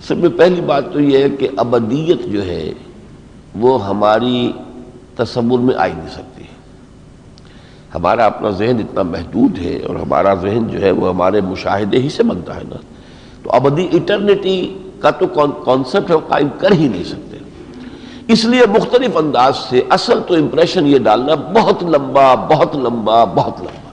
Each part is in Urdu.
سب میں پہلی بات تو یہ ہے کہ ابدیت جو ہے وہ ہماری تصور میں آ ہی نہیں سکتی. ہمارا اپنا ذہن اتنا محدود ہے اور ہمارا ذہن جو ہے وہ ہمارے مشاہدے ہی سے بنتا ہے نا. تو ابدی ایٹرنیٹی کا تو کانسیپٹ ہے وہ قائم کر ہی نہیں سکتے. اس لیے مختلف انداز سے اصل تو امپریشن یہ ڈالنا بہت لمبا بہت لمبا بہت لمبا.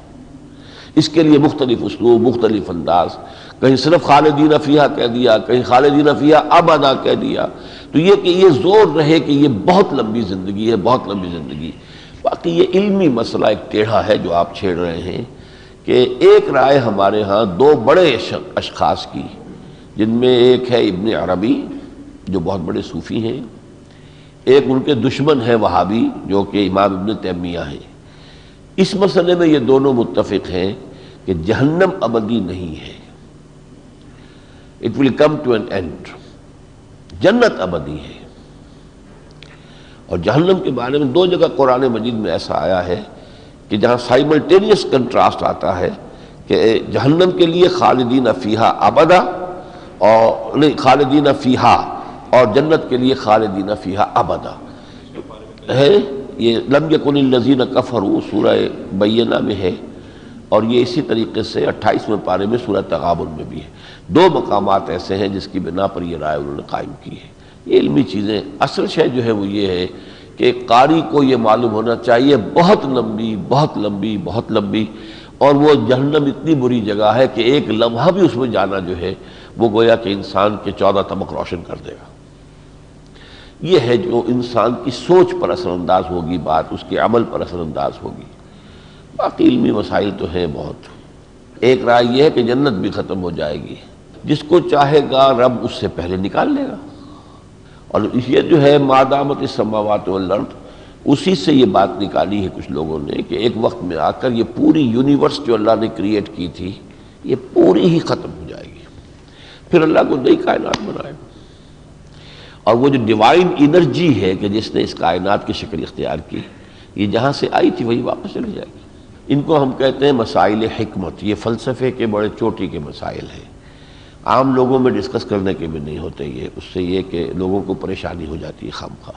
اس کے لیے مختلف اسلوب، مختلف انداز، کہیں صرف خالدین فیہا کہہ دیا، کہیں خالدین فیہا ابدا کہہ دیا. تو یہ کہ یہ زور رہے کہ یہ بہت لمبی زندگی ہے، بہت لمبی زندگی. باقی یہ علمی مسئلہ ایک ٹیڑھا ہے جو آپ چھیڑ رہے ہیں کہ ایک رائے ہمارے ہاں دو بڑے اشخاص کی، جن میں ایک ہے ابن عربی جو بہت بڑے صوفی ہیں، ایک ان کے دشمن ہے وہابی جو کہ امام ابن تیمیہ ہیں. اس مسئلے میں یہ دونوں متفق ہیں کہ جہنم ابدی نہیں ہے. It will come to an end. جنت ابدی ہے. اور جہنم کے بارے میں دو جگہ قرآن مجید میں ایسا آیا ہے کہ جہاں سائملٹینیس کنٹراسٹ آتا ہے کہ جہنم کے لیے خالدین فیہا ابدا، اور نہیں خالدین فیہا، اور جنت کے لیے خالدین فیہا ابدا ہے. یہ لم یکن الذین کفروا سورہ بینہ میں ہے، اور یہ اسی طریقے سے 28ویں پارے میں سورہ تغابن میں بھی ہے. دو مقامات ایسے ہیں جس کی بنا پر یہ رائے انہوں نے قائم کی ہے. یہ علمی چیزیں، اصل شے جو ہے وہ یہ ہے کہ قاری کو یہ معلوم ہونا چاہیے بہت لمبی بہت لمبی بہت لمبی، اور وہ جہنم اتنی بری جگہ ہے کہ ایک لمحہ بھی اس میں جانا جو ہے وہ گویا کہ انسان کے 14 طبق روشن کر دے گا. یہ ہے جو انسان کی سوچ پر اثر انداز ہوگی بات، اس کے عمل پر اثر انداز ہوگی. باقی علمی مسائل تو ہیں بہت. ایک رائے یہ ہے کہ جنت بھی ختم ہو جائے گی، جس کو چاہے گا رب اس سے پہلے نکال لے گا. اور یہ جو ہے ما دامت السماوات والارض، اسی سے یہ بات نکالی ہے کچھ لوگوں نے کہ ایک وقت میں آ کر یہ پوری یونیورس جو اللہ نے کریٹ کی تھی یہ پوری ہی ختم ہو جائے گی. پھر اللہ کو نئی کائنات بنائے گا. اور وہ جو ڈیوائن انرجی ہے کہ جس نے اس کائنات کی شکل اختیار کی، یہ جہاں سے آئی تھی وہی واپس چلی جائے گی. ان کو ہم کہتے ہیں مسائل حکمت. یہ فلسفے کے بڑے چوٹی کے مسائل ہیں، عام لوگوں میں ڈسکس کرنے کے بھی نہیں ہوتے. یہ اس سے یہ کہ لوگوں کو پریشانی ہو جاتی ہے خام خواہ.